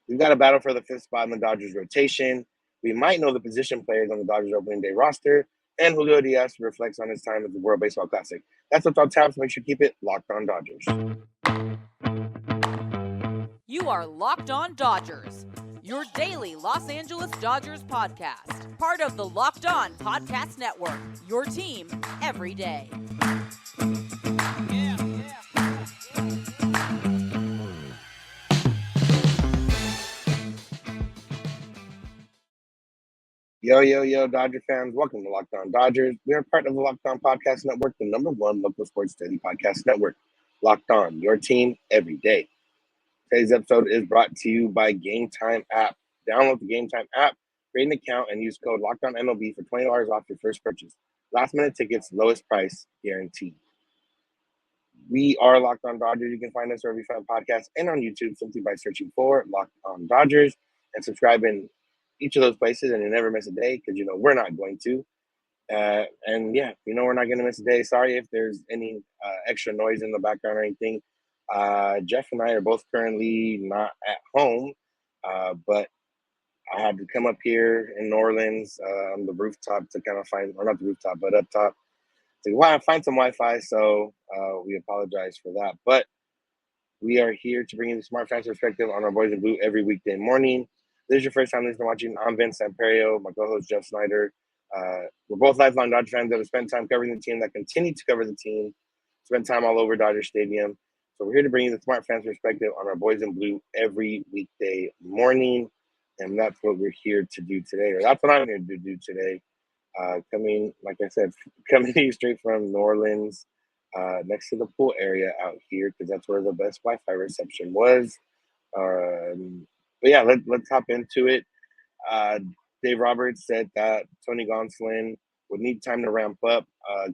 We've got a battle for the fifth spot in the Dodgers rotation. We might know the position players on the Dodgers opening day roster, and Julio Diaz reflects on his time at the World Baseball Classic. That's what's on tap, so make sure you keep it locked on Dodgers. You are Locked On Dodgers, your daily Los Angeles Dodgers podcast. Part of the Locked On Podcast Network, your team every day. Yo, Dodger fans. Welcome to Locked On Dodgers. We are part of the Locked On Podcast Network, the #1 local sports daily podcast network. Locked On, your team every day. Today's episode is brought to you by GameTime App. Download the GameTime App, create an account, and use code LOCKEDONMLB for $20 off your first purchase. Last-minute tickets, lowest price, guaranteed. We are Locked On Dodgers. You can find us wherever you find podcasts and on YouTube simply by searching for Locked On Dodgers and subscribe in each of those places, and you never miss a day because you know we're not going to. And yeah, you know we're not going to miss a day. Sorry if there's any extra noise in the background or anything. Jeff and I are both currently not at home, but I had to come up here in New Orleans on the rooftop to kind of find, or not the rooftop, but up top to find some Wi-Fi. So we apologize for that. But we are here to bring you the Smart Fans perspective on our boys in blue every weekday morning. This is your first time listening or watching. I'm Vince Samperio, my co-host Jeff Snider. We're both lifelong Dodger fans that have spent time covering the team, that continue to cover the team, spend time all over Dodger Stadium. So we're here to bring you the Smart Fans perspective on our boys in blue every weekday morning. And that's what we're here to do today, or that's what I'm here to do today. Coming, like I said, coming to you straight from New Orleans, next to the pool area out here, because that's where the best Wi-Fi reception was. But yeah, let's hop into it. Dave Roberts said that Tony Gonsolin would need time to ramp up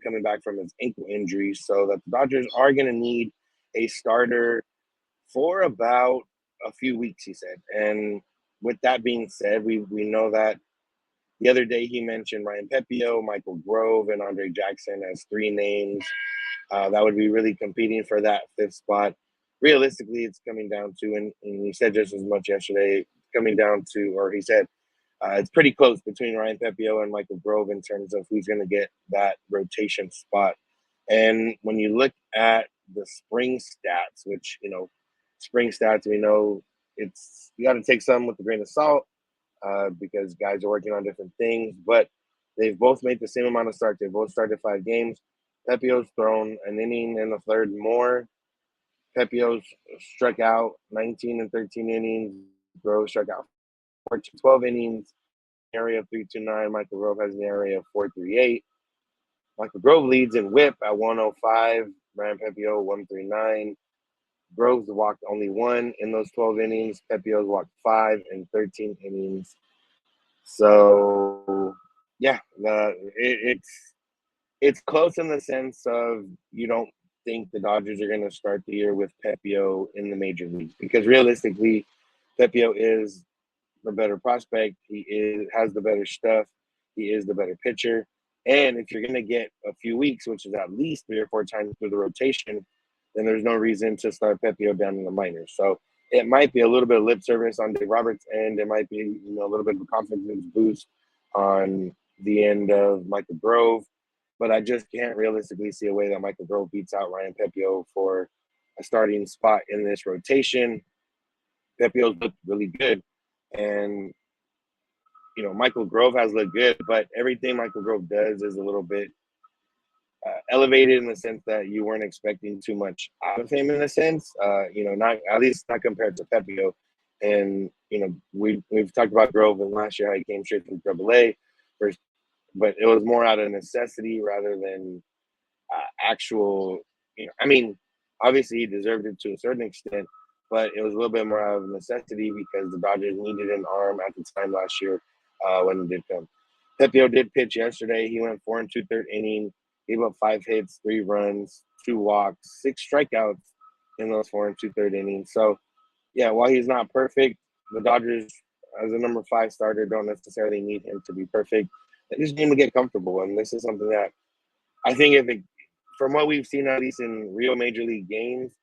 coming back from his ankle injury, so that the Dodgers are going to need a starter for about a few weeks, he said. And with that being said, we know that the other day he mentioned Ryan Pepiot, Michael Grove, and Andre Jackson as three names that would be really competing for that fifth spot. Realistically, it's coming down to, and he said just as much yesterday, coming down to, or he said, it's pretty close between Ryan Pepiot and Michael Grove in terms of who's going to get that rotation spot. And when you look at the spring stats, which, you know, spring stats, we know you got to take some with a grain of salt because guys are working on different things, but they've both made the same amount of starts. They both started 5 games. Pepiot's thrown an inning and a third more. Pepiot's struck out 19 and 13 innings. Grove struck out 12 innings, area of 329. Michael Grove has an area of 438. Michael Grove leads in whip at 105. Ryan Pepiot 139. Grove's walked only 1 in those 12 innings. Pepiot's walked 5 in 13 innings. So yeah, it's close in the sense of you don't think the Dodgers are going to start the year with Pepiot in the major leagues, because realistically, Pepiot is the better prospect. He has the better stuff. He is the better pitcher. And if you're going to get a few weeks, which is at least 3 or 4 times through the rotation, then there's no reason to start Pepiot down in the minors. So it might be a little bit of lip service on Dave Roberts' end. It might be, you know, a little bit of a confidence boost on the end of Michael Grove. But I just can't realistically see a way that Michael Grove beats out Ryan Pepiot for a starting spot in this rotation. Pepiot's looked really good. And, you know, Michael Grove has looked good, but everything Michael Grove does is a little bit elevated in the sense that you weren't expecting too much out of him in a sense, you know, not compared to Pepiot. And, you know, we've talked about Grove and last year how he came straight from AA, but it was more out of necessity rather than actual, you know, I mean, obviously he deserved it to a certain extent, but it was a little bit more out of necessity because the Dodgers needed an arm at the time last year when it did come. Pepiot did pitch yesterday. He went 4 2/3 inning, gave up 5 hits, 3 runs, 2 walks, 6 strikeouts in those 4 2/3 innings. So, yeah, while he's not perfect, the Dodgers, as a number 5 starter, don't necessarily need him to be perfect. They just need him to get comfortable, and this is something that I think from what we've seen, at least in real major league games,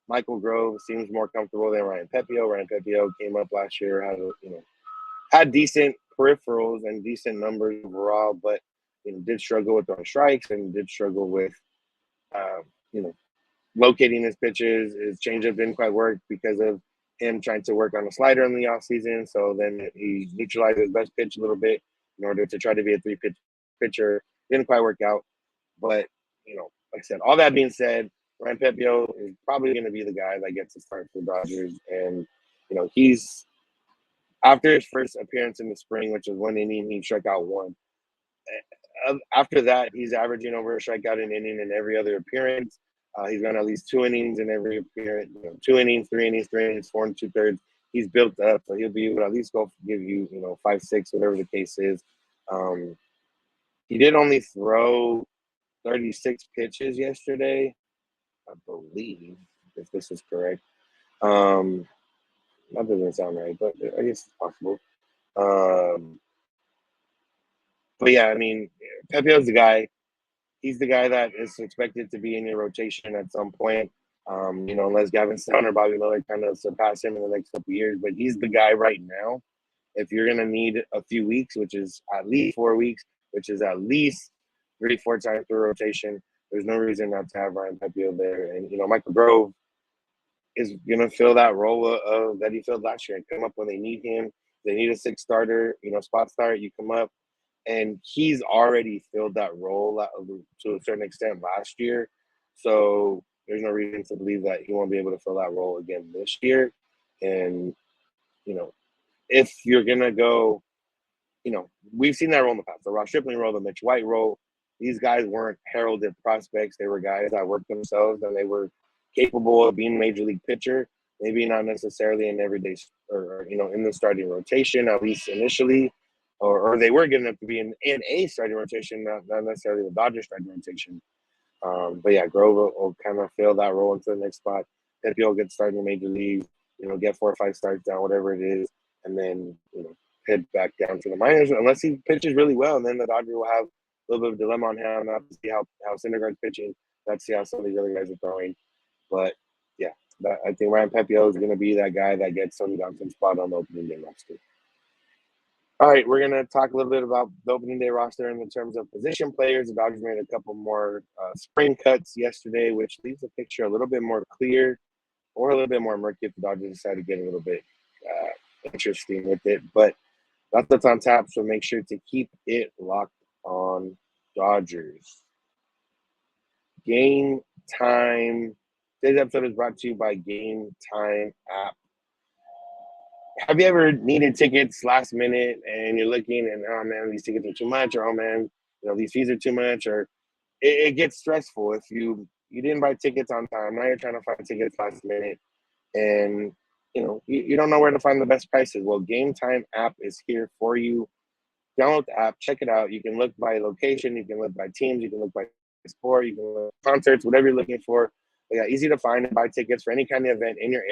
Michael Grove seems more comfortable than Ryan Pepiot. Ryan Pepiot came up last year, had decent peripherals and decent numbers overall, but did struggle with throwing strikes and did struggle with uh, you know locating his pitches. His changeup didn't quite work because of him trying to work on a slider in the offseason. So then he neutralized his best pitch a little bit in order to try to be a three-pitch pitcher. Didn't quite work out. But, like I said, all that being said, Ryan Pepiot is probably going to be the guy that gets to start for the Dodgers. And, he's after his first appearance in the spring, which was 1 inning, he struck out 1. After that, he's averaging over a strikeout an inning in every other appearance. He's gone at least 2 innings in every appearance, 2 innings, 3 innings, 4 2/3. He's built up, so he'll be able to at least go give you, 5, 6, whatever the case is. He did only throw 36 pitches yesterday, I believe, if this is correct. That doesn't sound right, but I guess it's possible. But yeah, I mean, Pepiot's the guy. He's the guy that is expected to be in your rotation at some point. Unless Gavin Stone or Bobby Miller kind of surpass him in the next couple of years. But he's the guy right now. If you're going to need a few weeks, which is at least 4 weeks, which is at least 3-4 times through rotation, there's no reason not to have Ryan Pepiot there. And, Michael Grove is going to fill that role that he filled last year and come up when they need him. They need a 6 starter, spot start. You come up. And he's already filled that role to a certain extent last year. So there's no reason to believe that he won't be able to fill that role again this year. And, if you're going to go, we've seen that role in the past. The Ross Stripling role, the Mitch White role. These guys weren't heralded prospects. They were guys that worked themselves and they were capable of being a major league pitcher. Maybe not necessarily in everyday or in the starting rotation, at least initially. Or they were good enough to be in a starting rotation, not necessarily the Dodgers starting rotation. But yeah, Grove will kind of fill that role into the next spot. Pepiot will get started in the major leagues, get 4 or 5 starts down, whatever it is, and then, head back down to the minors unless he pitches really well. And then the Dodgers will have a little bit of a dilemma on him, not to see how Syndergaard's pitching, not to see how some of these other guys are throwing. But yeah, I think Ryan Pepiot is going to be that guy that gets Tony Johnson's spot on the opening day roster. All right, we're going to talk a little bit about the opening day roster in terms of position players. The Dodgers made a couple more spring cuts yesterday, which leaves the picture a little bit more clear or a little bit more murky if the Dodgers decide to get a little bit interesting with it. But that's what's on tap, so make sure to keep it locked on Dodgers. Game Time. Today's episode is brought to you by GameTime App. Have you ever needed tickets last minute and you're looking and, oh man, these tickets are too much, or oh man, these fees are too much, or it gets stressful if you didn't buy tickets on time. Now you're trying to find tickets last minute and you don't know where to find the best prices. Well, GameTime App is here for you. Download the app, check it out. You can look by location, you can look by teams, you can look by sport, you can look at concerts, whatever you're looking for. They got easy to find and buy tickets for any kind of event in your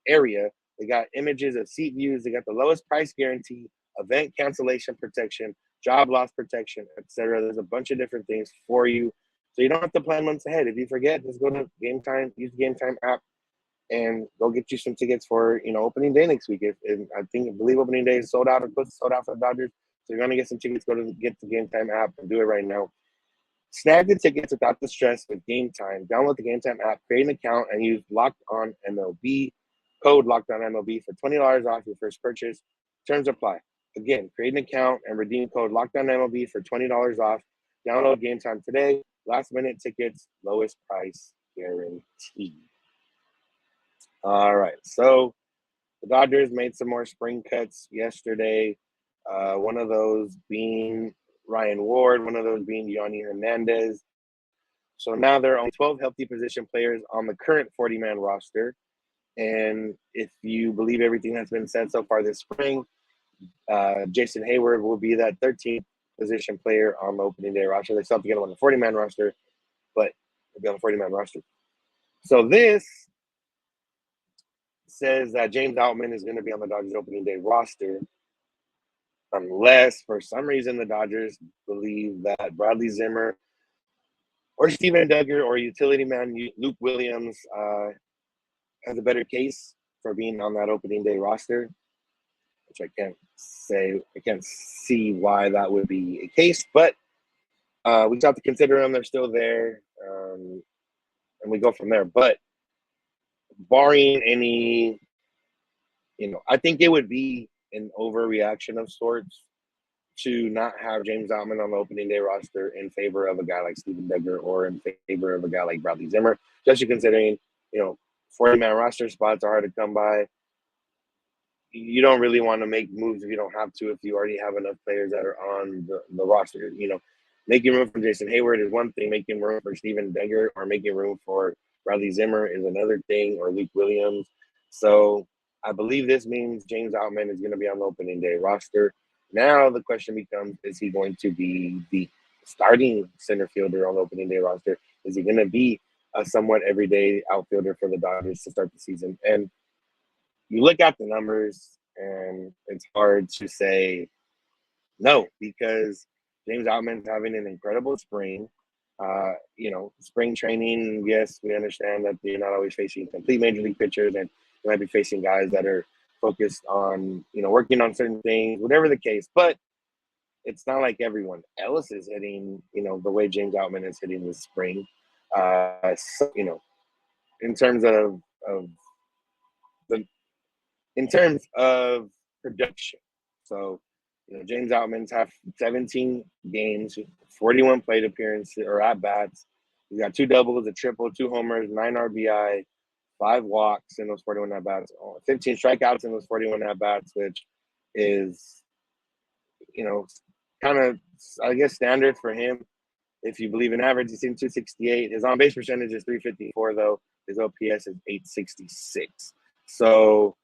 area. They got images of seat views. They got the lowest price guarantee, event cancellation protection, job loss protection, etc. There's a bunch of different things for you. So you don't have to plan months ahead. If you forget, just go to GameTime, use the GameTime app, and go get you some tickets for, opening day next week. I believe opening day is sold out or close to sold out for the Dodgers. So you're going to get some tickets, get the GameTime app and do it right now. Snag the tickets without the stress with GameTime. Download the GameTime app, create an account, and use Locked On MLB. Code Locked On MLB for $20 off your first purchase. Terms apply. Again, create an account and redeem code Locked On MLB for $20 off. Download GameTime today. Last minute tickets, lowest price guarantee. All right, so the Dodgers made some more spring cuts yesterday. One of those being Ryan Ward, one of those being Yonny Hernandez. So now there are only 12 healthy position players on the current 40-man roster. And if you believe everything that's been said so far this spring, Jason Hayward will be that 13th position player on the opening day roster. They still have to get him on the 40-man roster, but he'll be on the 40-man roster. So this says that James Outman is going to be on the Dodgers opening day roster unless, for some reason, the Dodgers believe that Bradley Zimmer or Steven Duggar or utility man Luke Williams has a better case for being on that opening day roster, which I can't see why that would be a case, but we just have to consider them. They're still there, and we go from there. But barring any, I think it would be an overreaction of sorts to not have James Outman on the opening day roster in favor of a guy like Steven Degger or in favor of a guy like Bradley Zimmer, especially considering, 40-man roster spots are hard to come by. You don't really want to make moves if you don't have to, if you already have enough players that are on the roster. Making room for Jason Hayward is one thing. Making room for Steven Degger or making room for Bradley Zimmer is another thing, or Luke Williams. So I believe this means James Outman is going to be on the opening day roster. Now the question becomes, is he going to be the starting center fielder on the opening day roster? Is he going to be a somewhat everyday outfielder for the Dodgers to start the season? And you look at the numbers, and it's hard to say no, because James Outman's having an incredible spring. Spring training, yes, we understand that you're not always facing complete major league pitchers, and you might be facing guys that are focused on, working on certain things, whatever the case. But it's not like everyone else is hitting, the way James Outman is hitting this spring. In terms of the in terms of production. So, James Outman's have 17 games, 41 plate appearances or at bats. He's got 2 doubles, a triple, 2 homers, 9 RBI, 5 walks in those 41 at bats, 15 strikeouts in those 41 at bats, which is, kind of, I guess, standard for him. If you believe in average, he's in 268. His on base percentage is 354, though. His OPS is 866. So,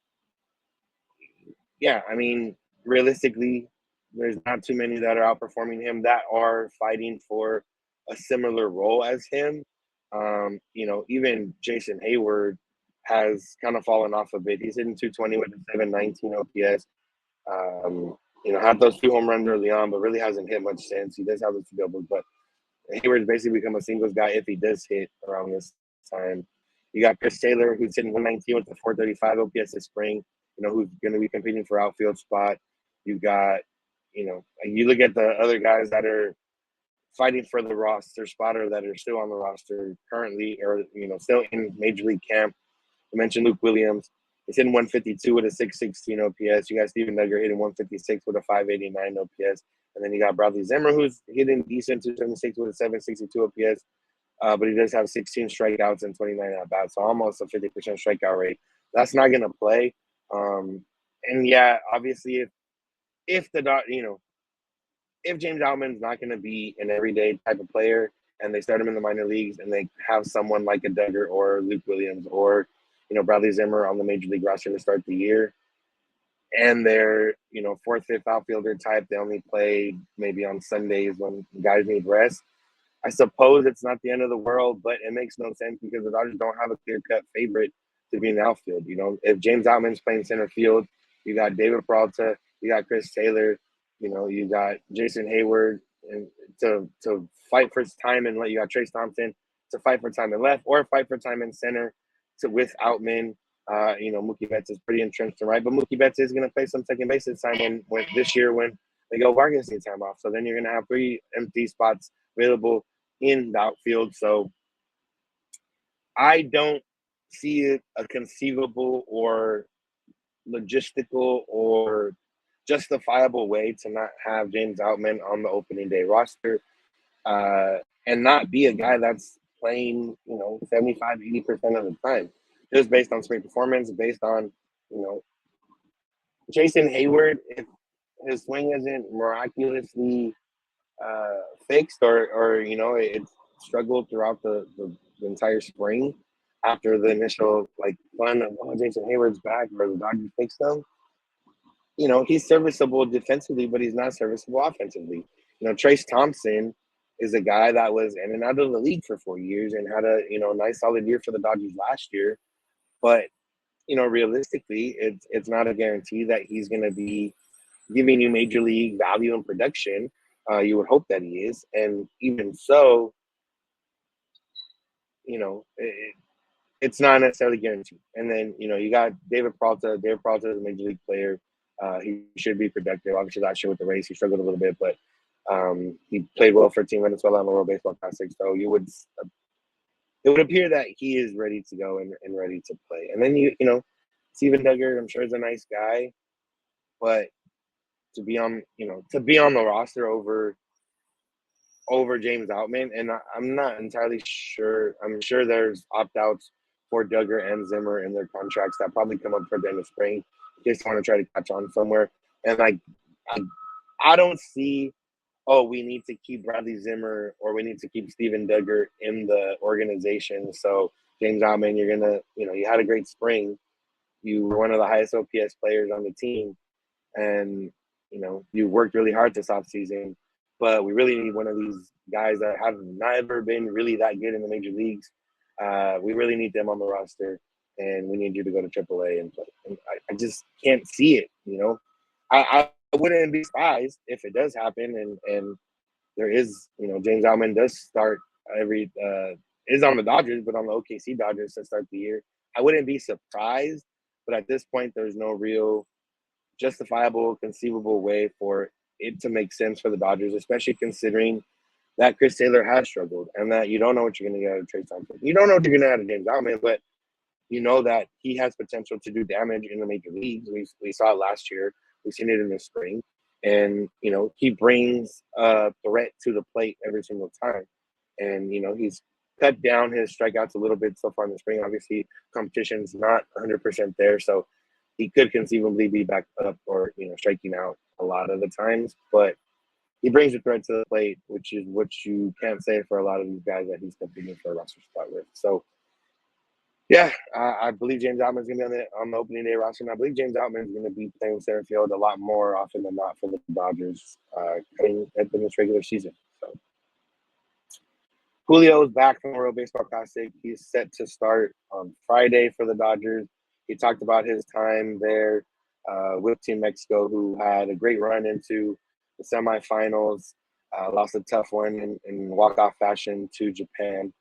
yeah, I mean, realistically, there's not too many that are outperforming him that are fighting for a similar role as him. Even Jason Hayward has kind of fallen off a bit. He's hitting 220 with a 719 OPS. Had those 2 home runs early on, but really hasn't hit much since. He does have those 2 doubles, but Hayward's basically become a singles guy if he does hit around this time. You got Chris Taylor, who's hitting 119 with a 435 OPS this spring, who's going to be competing for outfield spot. You got, you look at the other guys that are fighting for the roster spot or that are still on the roster currently, or, still in major league camp. I mentioned Luke Williams. He's hitting 152 with a 616 OPS. You got Steven Degger hitting 156 with a 589 OPS. And then you got Bradley Zimmer, who's hitting decent 276 with a 762 OPS. But he does have 16 strikeouts and 29 at-bats, so almost a 50% strikeout rate. That's not going to play. And, yeah, obviously, if James Outman's not going to be an everyday type of player and they start him in the minor leagues and they have someone like a Degger or Luke Williams or, Bradley Zimmer on the major league roster to start the year, and they're, 4th, 5th outfielder type, they only play maybe on Sundays when guys need rest, I suppose it's not the end of the world, but it makes no sense because the Dodgers don't have a clear-cut favorite to be in the outfield. If James Outman's playing center field, you got David Peralta, you got Chris Taylor, you got Jason Hayward, and to fight for his time, and you got Trace Thompson to fight for time in left or fight for time in center with Outman. Mookie Betts is pretty entrenched in right, but Mookie Betts is going to play some second base this time when this year when Miguel Vargas needs time off. So then you're going to have 3 empty spots available in the outfield. So I don't see it a conceivable or logistical or justifiable way to not have James Outman on the opening day roster and not be a guy that's playing, 75, 80% of the time, just based on spring performance, based on, Jason Hayward, if his swing isn't miraculously fixed or it struggled throughout the entire spring after the initial fun of Jason Hayward's back or the Dodgers fixed them. He's serviceable defensively, but he's not serviceable offensively. Trace Thompson is a guy that was in and out of the league for 4 years and had a nice solid year for the Dodgers last year, but realistically, it's not a guarantee that he's going to be giving you major league value and production. You would hope that he is. And even so, it's not necessarily guaranteed. And then, you got David Peralta. David Peralta is a major league player. He should be productive. Obviously, last year with the Rays, he struggled a little bit, but he played well for Team Venezuela on the World Baseball Classic. So it would appear that he is ready to go and ready to play. And then Steven Duggar, I'm sure is a nice guy, but to be on the roster over James Outman, and I'm not entirely sure. I'm sure there's opt-outs for Duggar and Zimmer in their contracts that probably come up for the end of spring in case they want to try to catch on somewhere. And I don't see, we need to keep Bradley Zimmer or we need to keep Steven Duggar in the organization. So James Outman, you're gonna, you had a great spring. You were one of the highest OPS players on the team, and you worked really hard this offseason. But we really need one of these guys that have never been really that good in the major leagues. We really need them on the roster, and we need you to go to AAA and play. And I just can't see it. I wouldn't be surprised if it does happen, and there is, James Outman does start is on the Dodgers, but on the OKC Dodgers to start the year. I wouldn't be surprised, but at this point, there's no real justifiable, conceivable way for it to make sense for the Dodgers, especially considering that Chris Taylor has struggled and that you don't know what you're going to get out of Trey Thompson. You don't know what you're going to get out of James Outman, but you know that he has potential to do damage in the major leagues. We saw it last year. We've seen it in the spring. And, he brings a threat to the plate every single time. And, he's cut down his strikeouts a little bit so far in the spring. Obviously, competition's not 100% there. So he could conceivably be back up or, striking out a lot of the times. But he brings a threat to the plate, which is what you can't say for a lot of these guys that he's competing for a roster spot with. So, yeah, I believe James Outman is going to be on the opening day roster. And I believe James Outman is going to be playing with center field a lot more often than not for the Dodgers coming at this regular season. So, Julio is back from the World Baseball Classic. He's set to start on Friday for the Dodgers. He talked about his time there with Team Mexico, who had a great run into the semifinals, lost a tough one in walk-off fashion to Japan.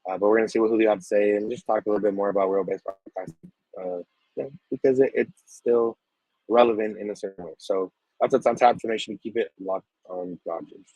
But we're going to see what Julio had to say and just talk a little bit more about World Baseball Classic because it's still relevant in a certain way. So that's what's on tap, to make sure to keep it locked on Dodgers.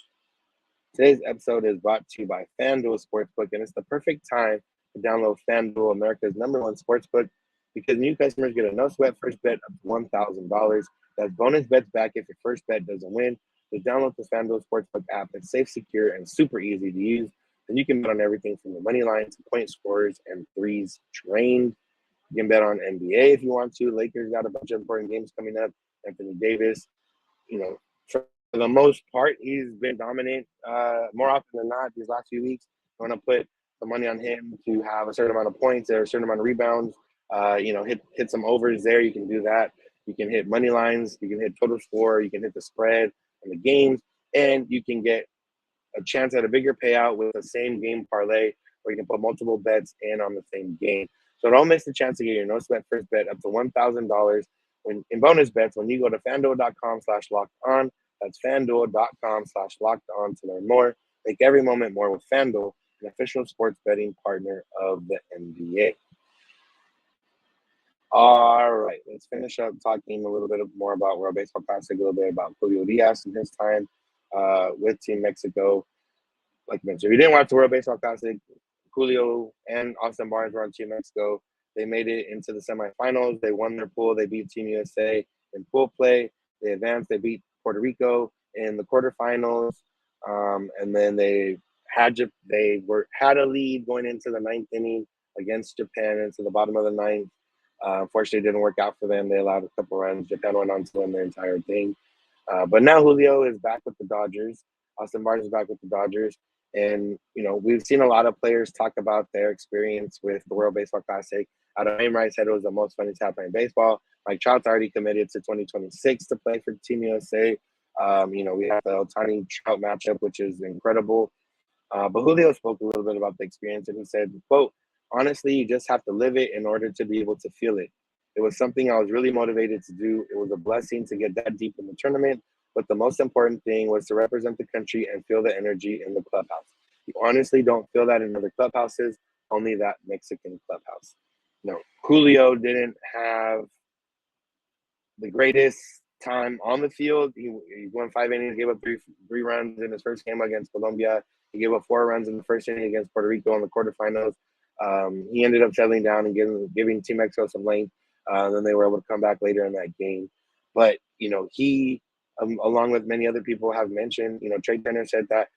Today's episode is brought to you by FanDuel Sportsbook, and it's the perfect time to download FanDuel, America's #1 sportsbook, because new customers get a no-sweat first bet up to $1,000. That's bonus bets back if your first bet doesn't win. So download the FanDuel Sportsbook app. It's safe, secure, and super easy to use. And you can bet on everything from the money line to point scores and threes trained. You can bet on NBA if you want to. Lakers got a bunch of important games coming up. Anthony Davis, for the most part, he's been dominant more often than not these last few weeks. You want to put the money on him to have a certain amount of points or a certain amount of rebounds. Hit some overs there. You can do that. You can hit money lines. You can hit total score. You can hit the spread and the games. And you can get a chance at a bigger payout with the same game parlay, where you can put multiple bets in on the same game. So don't miss the chance to get your no-sweat first bet up to $1,000 in bonus bets when you go to FanDuel.com/locked-on. That's FanDuel.com/locked-on to learn more. Make every moment more with FanDuel, an official sports betting partner of the NBA. All right, let's finish up talking a little bit more about World Baseball Classic, a little bit about Julio Diaz and his time with Team Mexico. Like I mentioned, if you didn't watch the World Baseball Classic, Julio and Austin Barnes were on Team Mexico. They made it into the semifinals. They won their pool. They beat Team USA in pool play. They advanced. They beat Puerto Rico in the quarterfinals. And then they had a lead going into the ninth inning against Japan into the bottom of the ninth. Unfortunately, it didn't work out for them. They allowed a couple runs. Japan went on to win their entire thing. But now Julio is back with the Dodgers. Austin Barnes is back with the Dodgers. And, we've seen a lot of players talk about their experience with the World Baseball Classic. Adam Wainwright said it was the most fun he's had playing baseball. Mike Trout's already committed to 2026 to play for Team USA. We have the Ohtani Trout matchup, which is incredible. But Julio spoke a little bit about the experience, and he said, quote, "Honestly, you just have to live it in order to be able to feel it. It was something I was really motivated to do. It was a blessing to get that deep in the tournament. But the most important thing was to represent the country and feel the energy in the clubhouse. You honestly don't feel that in other clubhouses. only that Mexican clubhouse. Julio didn't have the greatest time on the field. He won 5 innings, gave up three runs in his first game against Colombia. He gave up 4 runs in the first inning against Puerto Rico in the quarterfinals. He ended up settling down and giving Team Mexico some length. Then they were able to come back later in that game. But, he, along with many other people have mentioned, Trey Turner said that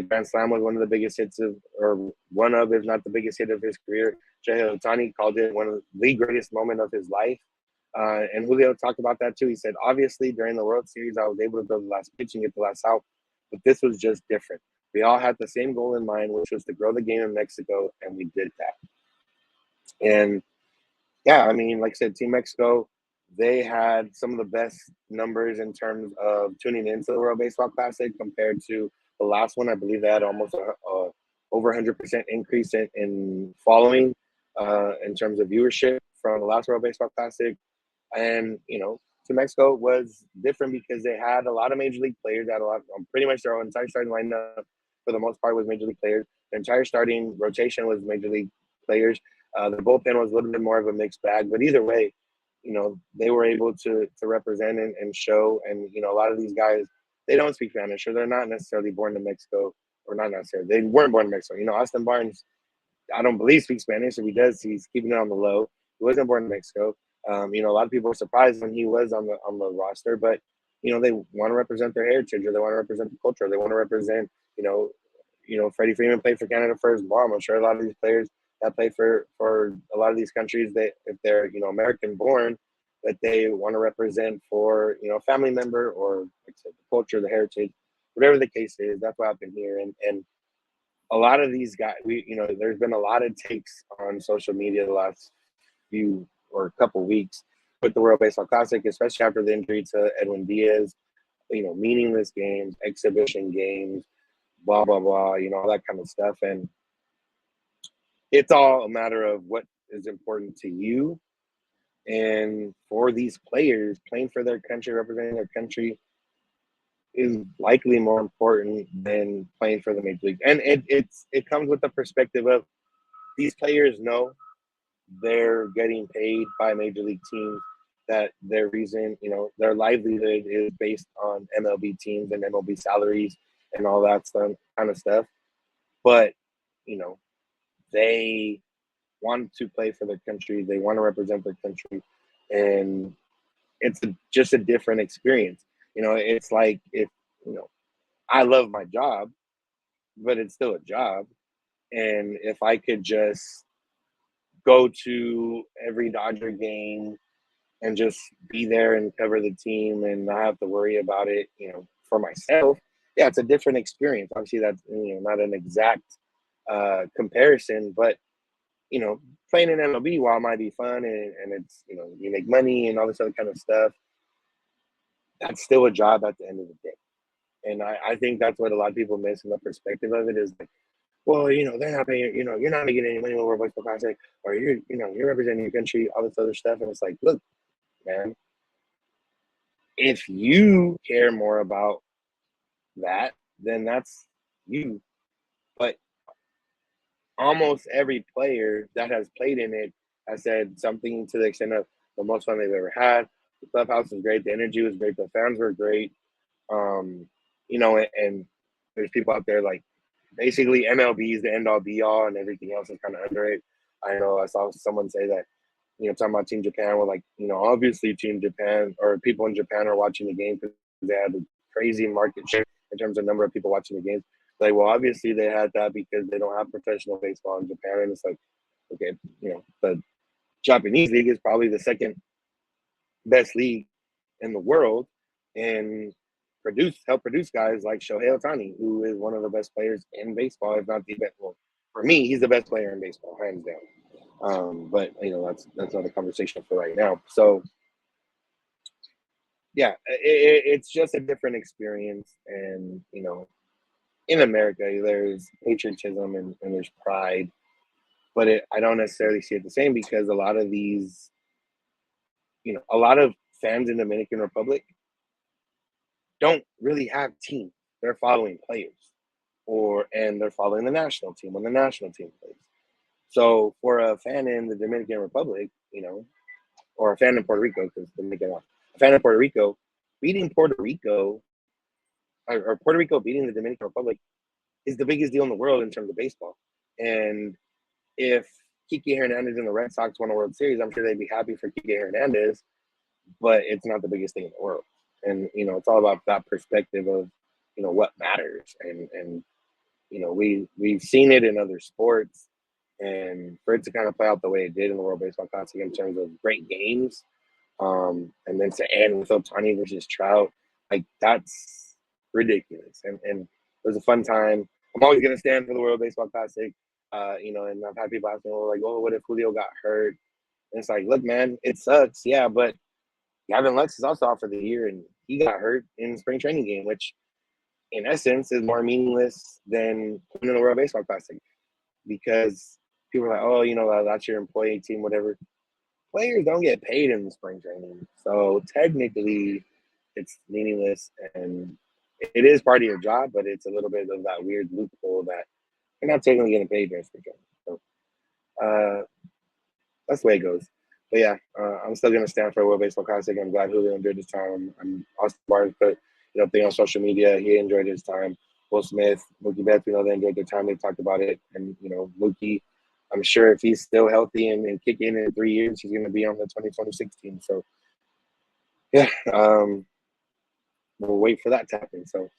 Grand Slam was one of the biggest hits or one of, if not the biggest hit of his career. Shohei Ohtani called it one of the greatest moment of his life. And Julio talked about that too. He said, obviously, during the World Series, I was able to throw the last pitch and get the last out, but this was just different. We all had the same goal in mind, which was to grow the game in Mexico, and we did that. And yeah, I mean, like I said, Team Mexico, they had some of the best numbers in terms of tuning into the World Baseball Classic compared to the last one. I believe they had almost over 100% increase in following in terms of viewership from the last World Baseball Classic. And, Team Mexico was different because they had a lot of major league players. They had pretty much their entire starting lineup for the most part was major league players. Their entire starting rotation was major league players. The bullpen was a little bit more of a mixed bag, but either way, they were able to represent and show. And, a lot of these guys, they don't speak Spanish, or they're not necessarily born in Mexico, or not necessarily. They weren't born in Mexico. Austin Barnes, I don't believe speaks Spanish. If he does, he's keeping it on the low. He wasn't born in Mexico. A lot of people were surprised when he was on the roster, but they want to represent their heritage, or they want to represent the culture. They want to represent, Freddie Freeman played for Canada for his mom. I'm sure a lot of these players that play for a lot of these countries, if they're American born, that they want to represent for a family member, or like I said, the culture, the heritage, whatever the case is. That's what happened here, and a lot of these guys, there's been a lot of takes on social media the last few or couple weeks with the World Baseball Classic, especially after the injury to Edwin Diaz. Meaningless games, exhibition games, blah blah blah. All that kind of stuff, and it's all a matter of what is important to you. And for these players, playing for their country, representing their country, is likely more important than playing for the major league. And it comes with the perspective of these players know they're getting paid by major league teams, that their reason, their livelihood is based on MLB teams and MLB salaries and all that kind of stuff. But, they want to play for their country. They want to represent their country. And it's just a different experience. It's like if, I love my job, but it's still a job. And if I could just go to every Dodger game and just be there and cover the team and not have to worry about it, for myself, yeah, it's a different experience. Obviously, that's not an exact comparison, but playing in MLB, while it might be fun and it's you make money and all this other kind of stuff, that's still a job at the end of the day. And I think that's what a lot of people miss in the perspective of it is like, well, they're not paying, you're not making any money with World Baseball Classic, or you're representing your country, all this other stuff. And it's like, look, man, if you care more about that, then that's you. But almost every player that has played in it has said something to the extent of the most fun they've ever had. The clubhouse was great. The energy was great. The fans were great. And there's people out there like basically MLB is the end all be all and everything else is kind of under it. I know I saw someone say that, talking about Team Japan, were like, obviously Team Japan or people in Japan are watching the game because they had a crazy market share in terms of number of people watching the games. Like, well, obviously they had that because they don't have professional baseball in Japan. And it's like, okay, the Japanese league is probably the second best league in the world and help produce guys like Shohei Ohtani, who is one of the best players in baseball, if not the best. Well, for me, he's the best player in baseball, hands down. But that's not a conversation for right now. So yeah, it's just a different experience. And in America, there's patriotism and there's pride, but I don't necessarily see it the same because a lot of these, a lot of fans in the Dominican Republic don't really have teams. They're following players, and they're following the national team when the national team plays. So for a fan in the Dominican Republic, or a fan in Puerto Rico, because a fan in Puerto Rico beating Puerto Rico, or Puerto Rico beating the Dominican Republic is the biggest deal in the world in terms of baseball. And if Kike Hernandez and the Red Sox won a World Series, I'm sure they'd be happy for Kike Hernandez, but it's not the biggest thing in the world. And it's all about that perspective of what matters. And we've seen it in other sports, and for it to kind of play out the way it did in the World Baseball Classic in terms of great games, and then to end with Otani versus Trout, like that's ridiculous. And it was a fun time. I'm always gonna stand for the World Baseball Classic, and I've had people ask me, well, like, oh, what if Julio got hurt? And it's like, look, man, it sucks, yeah, but Gavin Lux is also out for the year, and he got hurt in the spring training game, which in essence is more meaningless than winning the World Baseball Classic, because people are like, oh, that's your employee team, whatever. Players don't get paid in the spring training, so technically it's meaningless, and it is part of your job, but it's a little bit of that weird loophole that you're not technically getting paid during spring training. So that's the way it goes. But yeah, I'm still gonna stand for a World Baseball Classic. I'm glad Julio enjoyed his time. I'm Austin Barnes put thing on social media. He enjoyed his time. Will Smith, Mookie Betts, they enjoyed their time. They talked about it, and Mookie, I'm sure if he's still healthy and kicking in 3 years, he's gonna be on the 2026 team. So yeah, we'll wait for that to happen. So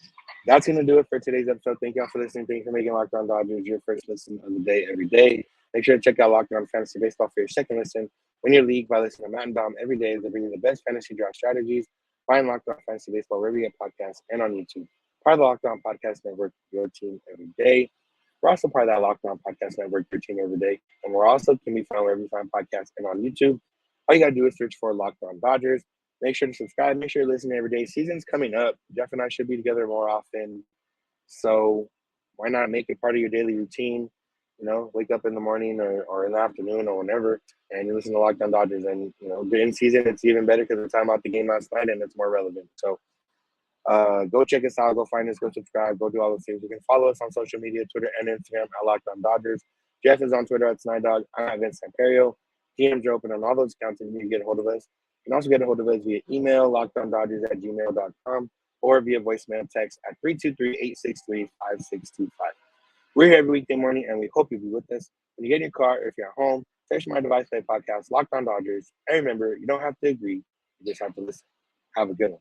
that's going to do it for today's episode. Thank y'all for listening. Thank you for making Locked On Dodgers your first listen of the day every day. Make sure to check out Locked On Fantasy Baseball for your second listen. Win your league by listening to Matt and Dom every day. They bring you the best fantasy draft strategies. Find Locked On Fantasy Baseball wherever you get podcasts and on YouTube. Part of the Locked On Podcast Network, your team every day. We're also part of that Locked On Podcast Network, your team every day. And we're also can be found wherever you find podcasts and on YouTube. All you got to do is search for Locked On Dodgers. Make sure to subscribe. Make sure to listen every day. Season's coming up. Jeff and I should be together more often. So why not make it part of your daily routine? Wake up in the morning or in the afternoon or whenever, and you listen to Locked On Dodgers. And, in season, it's even better because we're talking about the game last night and it's more relevant. So go check us out. Go find us. Go subscribe. Go do all those things. You can follow us on social media, Twitter and Instagram at Locked On Dodgers. Jeff is on Twitter at Snider. I'm at Vince Samperio. DMs are open on all those accounts and you can get a hold of us. You can also get a hold of us via email, lockedondodgers@gmail.com, or via voicemail text at 323-863-5625. We're here every weekday morning, and we hope you'll be with us. When you get in your car, or if you're at home, search My Device Play Podcast, Locked On Dodgers. And remember, you don't have to agree. You just have to listen. Have a good one.